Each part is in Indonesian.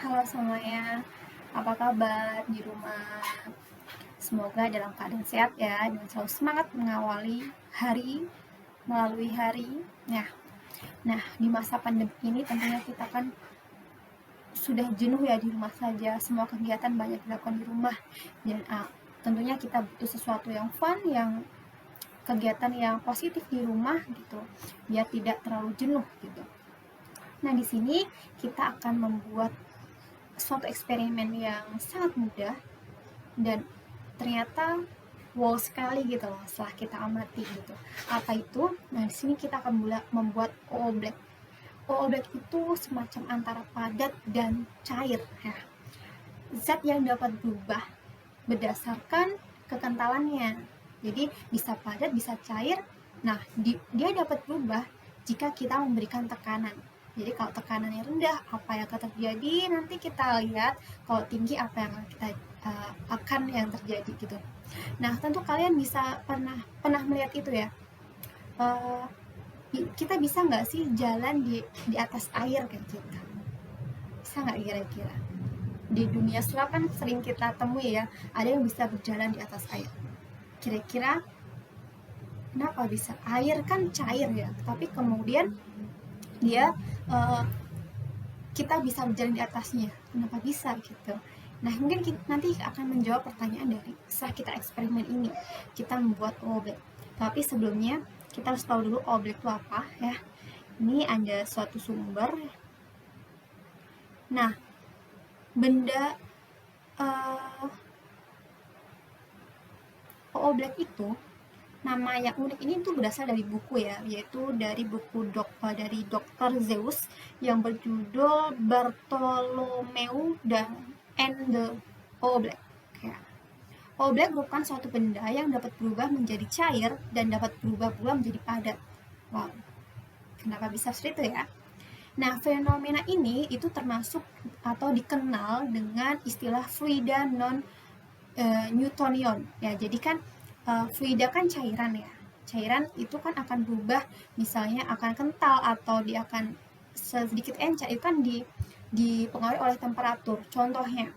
Halo semuanya, apa kabar di rumah? Semoga dalam keadaan sehat ya, dan selalu semangat mengawali hari, melalui hari. Nah, di masa pandemi ini tentunya kita kan sudah jenuh ya di rumah saja, semua kegiatan banyak dilakukan di rumah. Dan tentunya kita butuh sesuatu yang fun, yang kegiatan yang positif di rumah gitu, biar tidak terlalu jenuh gitu. Nah, di sini kita akan membuat suatu eksperimen yang sangat mudah dan ternyata wow sekali gitu loh setelah kita amati gitu. Apa itu? Nah, di sini kita akan membuat oobleck. Oobleck itu semacam antara padat dan cair ya. Zat yang dapat berubah berdasarkan kekentalannya. Jadi bisa padat, bisa cair. Nah, dia dapat berubah jika kita memberikan tekanan. Jadi kalau tekanannya rendah, apa yang akan terjadi? Nanti kita lihat. Kalau tinggi, apa yang akan yang terjadi gitu. Nah, tentu kalian bisa pernah melihat itu ya. Kita bisa nggak sih jalan di atas air kayak gitu? Bisa nggak kira-kira? Di dunia selam kan sering kita temui ya, ada yang bisa berjalan di atas air. Kira-kira kenapa bisa? Air kan cair ya, tapi kemudian dia kita bisa berjalan di atasnya. Kenapa bisa gitu? Nah, mungkin nanti akan menjawab pertanyaan dari setelah kita eksperimen ini. Kita membuat oobleck. Tapi sebelumnya kita harus tahu dulu oobleck itu apa ya. Ini ada suatu sumber. Nah, benda oobleck itu nama yang unik ini tuh berasal dari buku ya, yaitu dari buku dari Dr. Zeus yang berjudul Bartholomew and the Oobleck. Ya. Oobleck merupakan suatu benda yang dapat berubah menjadi cair dan dapat berubah pula menjadi padat. Wow, kenapa bisa seperti itu ya? Nah, fenomena ini itu termasuk atau dikenal dengan istilah fluida non-Newtonian. Ya, jadi kan fluida kan cairan ya. Cairan itu kan akan berubah, misalnya akan kental atau dia akan sedikit encer, itu kan dipengaruhi oleh temperatur. Contohnya,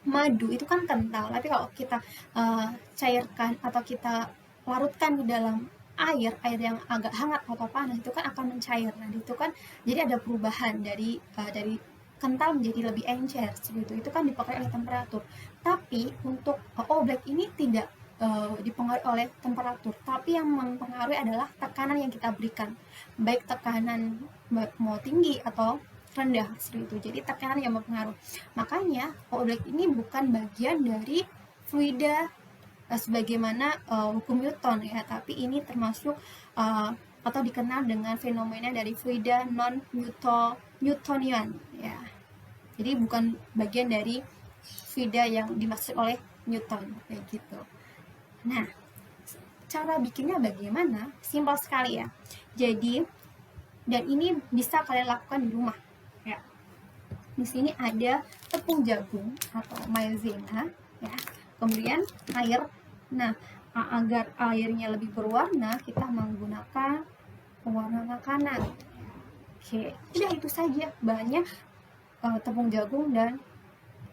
madu itu kan kental, tapi kalau kita cairkan atau kita larutkan di dalam air yang agak hangat atau panas, itu kan akan mencair. Nah, itu kan jadi ada perubahan dari kental menjadi lebih encer seperti itu kan dipengaruhi oleh temperatur. Tapi untuk oobleck ini tidak dipengaruhi oleh temperatur, tapi yang mempengaruhi adalah tekanan yang kita berikan, baik tekanan mau tinggi atau rendah seperti itu. Jadi tekanan yang mempengaruhi. Makanya oobleck ini bukan bagian dari fluida sebagaimana hukum Newton ya, tapi ini termasuk atau dikenal dengan fenomena dari fluida non-Newtonian ya. Jadi bukan bagian dari fluida yang dimaksud oleh Newton kayak gitu. Nah, cara bikinnya bagaimana? Simpel sekali ya. Jadi, dan ini bisa kalian lakukan di rumah. Ya. Di sini ada tepung jagung atau maizena, ya. Kemudian air. Nah, agar airnya lebih berwarna, kita menggunakan pewarna makanan. Oke, udah itu saja bahannya, tepung jagung dan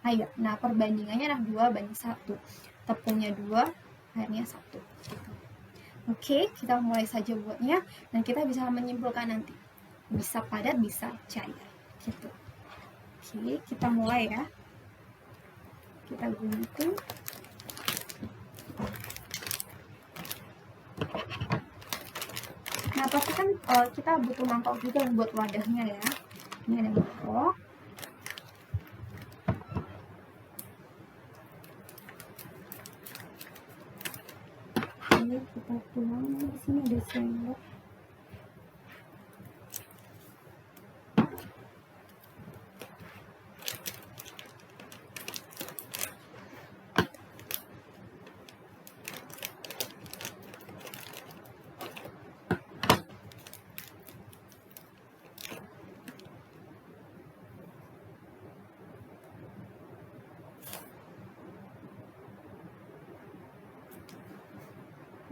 air. Nah, perbandingannya adalah 2:1. Tepungnya 2, airnya 1. Oke, kita mulai saja buatnya dan kita bisa menyimpulkan nanti. Bisa padat, bisa cair. Gitu. Oke, kita mulai ya. Kita gunting. Nah, pasti kan kita butuh mangkok juga buat wadahnya ya. Ini ada mangkok. Ini kita tuang. Di sini ada sendok.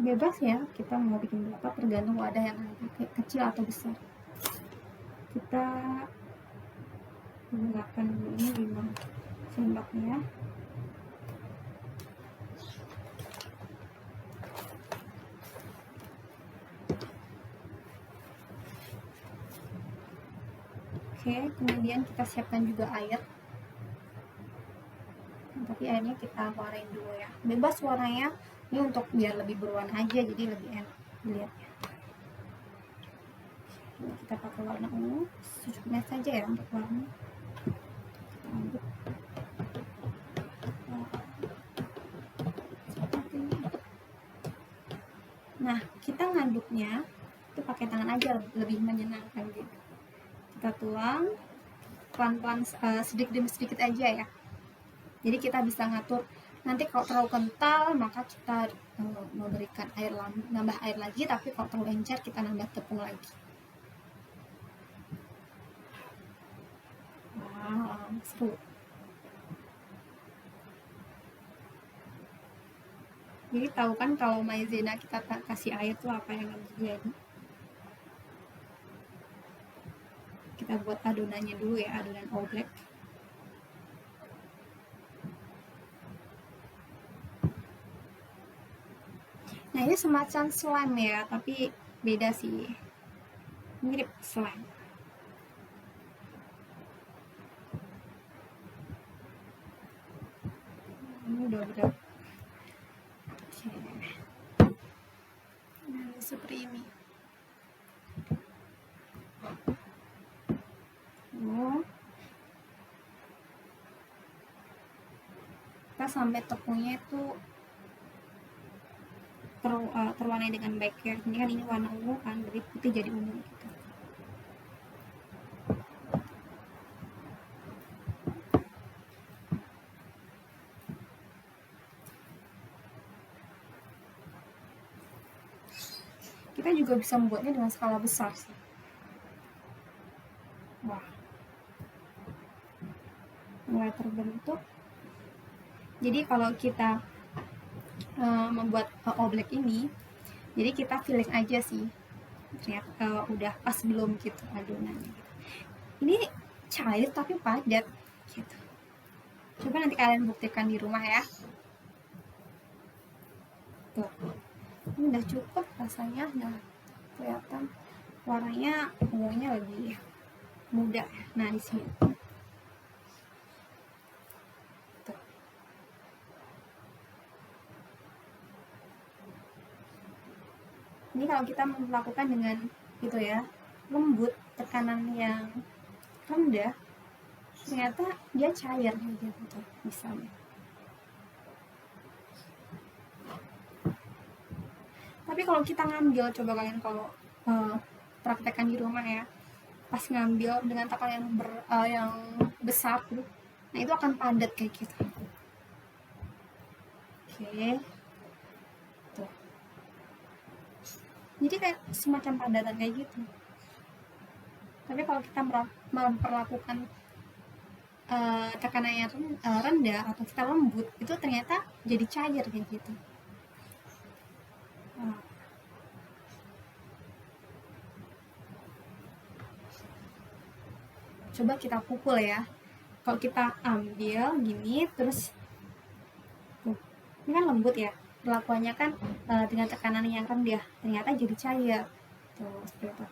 Bebas ya, kita mau bikin berapa tergantung wadah yang pakai, kecil atau besar. Kita Gunakan dulu ini 5 sendoknya. Oke, kemudian kita siapkan juga air, tapi airnya kita warnain dulu ya, bebas warnanya, ini untuk biar lebih berwarna aja, jadi lebih enak dilihatnya. Ini kita pakai warna ungu, secukupnya saja ya untuk warna. Nah, kita ngaduknya itu pakai tangan aja, lebih menyenangkan gitu. Kita tuang pelan-pelan, sedikit demi sedikit aja ya. Jadi kita bisa ngatur. Nanti kalau terlalu kental maka kita memberikan air, nambah air lagi. Tapi kalau terlalu encer kita nambah tepung lagi. Wow, seru. Jadi tahu kan kalau maizena kita kasih air tuh apa yang akan terjadi. Kita buat adonannya dulu ya, adonan oblek. Nah, ini semacam slime ya, tapi beda sih. Mirip slime. Ini udah Oke. Nah, seperti ini. Kita sampai tepungnya itu terwarnai dengan baik ya. Ini kan ini warna ungu kan, dari putih jadi ungu gitu. Kita juga bisa membuatnya dengan skala besar sih. Wah, mulai terbentuk. Jadi kalau kita membuat oblek ini, jadi kita feeling aja sih ternyata udah pas belum gitu adonannya gitu. Ini cair tapi padat gitu. Coba nanti kalian buktikan di rumah ya. Tuh, ini udah cukup rasanya. Nah, kelihatan warnanya ungunya lebih muda. Nah, di sini tuh. Ini kalau kita melakukan dengan gitu ya, lembut, tekanan yang rendah, ternyata dia cair gitu misalnya. Tapi kalau kita ngambil, coba kalian kalau praktekkan di rumah ya, pas ngambil dengan takaran yang besar tuh, nah itu akan padat kayak gitu. Oke, tuh. Jadi kayak semacam padatan kayak gitu. Tapi kalau kita memperlakukan tekanan yang rendah atau kita lembut, itu ternyata jadi cair kayak gitu. Coba kita pukul ya. Kalau kita ambil gini terus tuh, ini kan lembut ya, perlakuannya kan dengan tekanan yang rendah, ternyata jadi cair tuh seperti itu.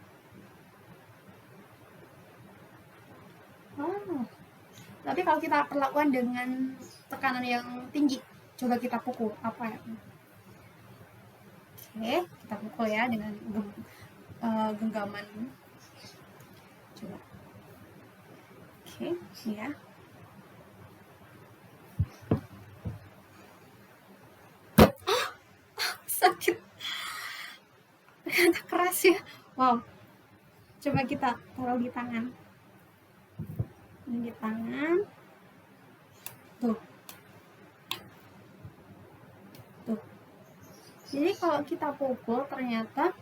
Tapi kalau kita perlakukan dengan tekanan yang tinggi, coba kita pukul apa ya? Oke, kita pukul ya dengan genggaman. Coba. Oke, ya. Sakit. Ternyata keras ya. Wow. Coba kita taruh di tangan. Ini di tangan. Tuh. Tuh. Jadi kalau kita pukul ternyata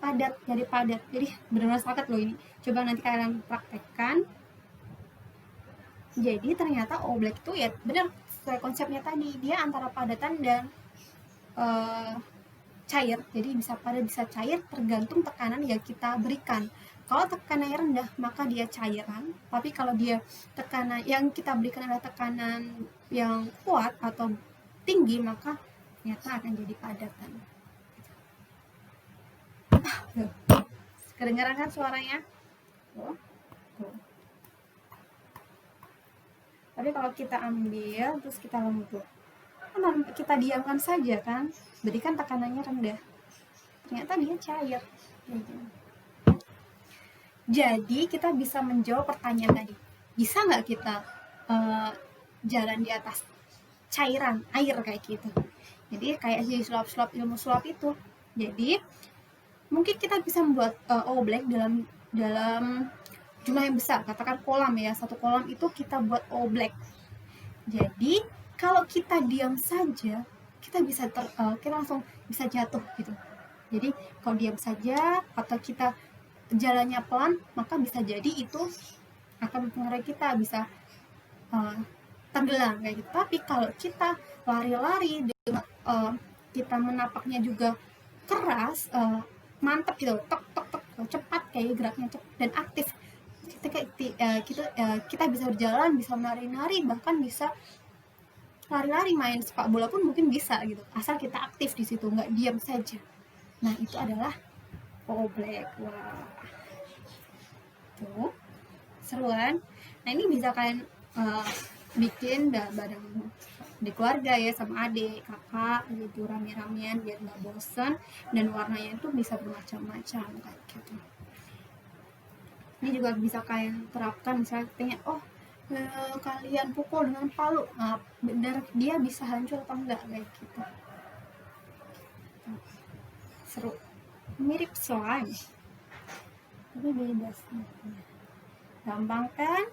padat, jadi padat. Jadi benar-benar sakit loh ini. Coba nanti kalian praktekkan. Jadi ternyata oblek itu ya benar sesuai konsepnya tadi, dia antara padatan dan cair. Jadi bisa padat bisa cair tergantung tekanan yang kita berikan. Kalau tekanannya rendah, maka dia cairan. Tapi kalau dia tekanan yang kita berikan adalah tekanan yang kuat atau tinggi, maka ternyata akan jadi padatan. Kedengaran kan suaranya? Tuh. Tapi kalau kita ambil terus kita lembut, kita diamkan saja kan, berarti kan tekanannya rendah, ternyata dia cair. Jadi kita bisa menjawab pertanyaan tadi, bisa nggak kita jalan di atas cairan air kayak gitu. Jadi kayak si sulap-sulap ilmu sulap itu. Jadi mungkin kita bisa membuat oblek dalam jumlah yang besar, katakan kolam ya, satu kolam itu kita buat oblek. Jadi kalau kita diam saja, kita bisa kita langsung bisa jatuh gitu. Jadi kalau diam saja atau kita jalannya pelan, maka bisa jadi itu akan mempengaruhi kita, bisa tenggelam kayak gitu. Tapi kalau kita lari-lari, kita menapaknya juga keras, mantap gitu, tok tok tok, cepat kayak geraknya cepat dan aktif. Kita bisa berjalan, bisa menari-nari, bahkan bisa lari-lari, main sepak bola pun mungkin bisa gitu, asal kita aktif di situ, nggak diam saja. Nah itu adalah oblek. Wah, tuh seru kan? Nah ini bisa kalian bikin bareng di keluarga ya, sama adik, kakak gitu, rame-ramean biar nggak bosan, dan warnanya itu bisa bermacam-macam kayak gitu. Ini juga bisa kalian terapkan, misalnya pengen kalian pukul dengan palu, benar dia bisa hancur atau enggak kayak gitu. Seru, mirip slime tapi beda sih. Gampang kan?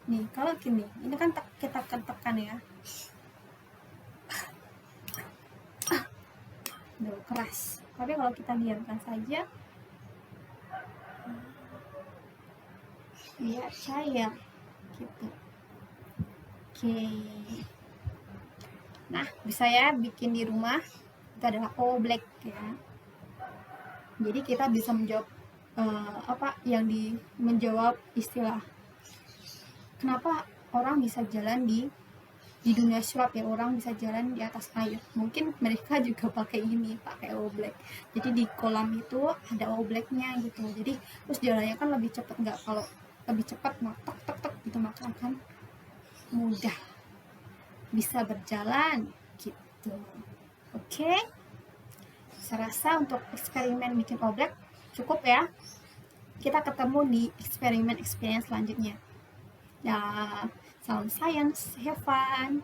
Nih kalau gini, ini kan kita tekan ya, udah keras. Tapi kalau kita diamkan saja, dia cair gitu. Oke. Nah bisa ya bikin di rumah. Itu adalah oblek ya. Jadi kita bisa menjawab menjawab istilah kenapa orang bisa jalan di dunia sulap ya, orang bisa jalan di atas air. Mungkin mereka juga pakai oblek. Jadi di kolam itu ada obleknya gitu. Jadi terus jalannya kan lebih cepat, nggak, kalau lebih cepat tek tek tek gitu, maka akan mudah bisa berjalan gitu. Oke. Saya rasa untuk eksperimen bikin oblek cukup ya. Kita ketemu di eksperimen selanjutnya. Ya, salam science, have fun.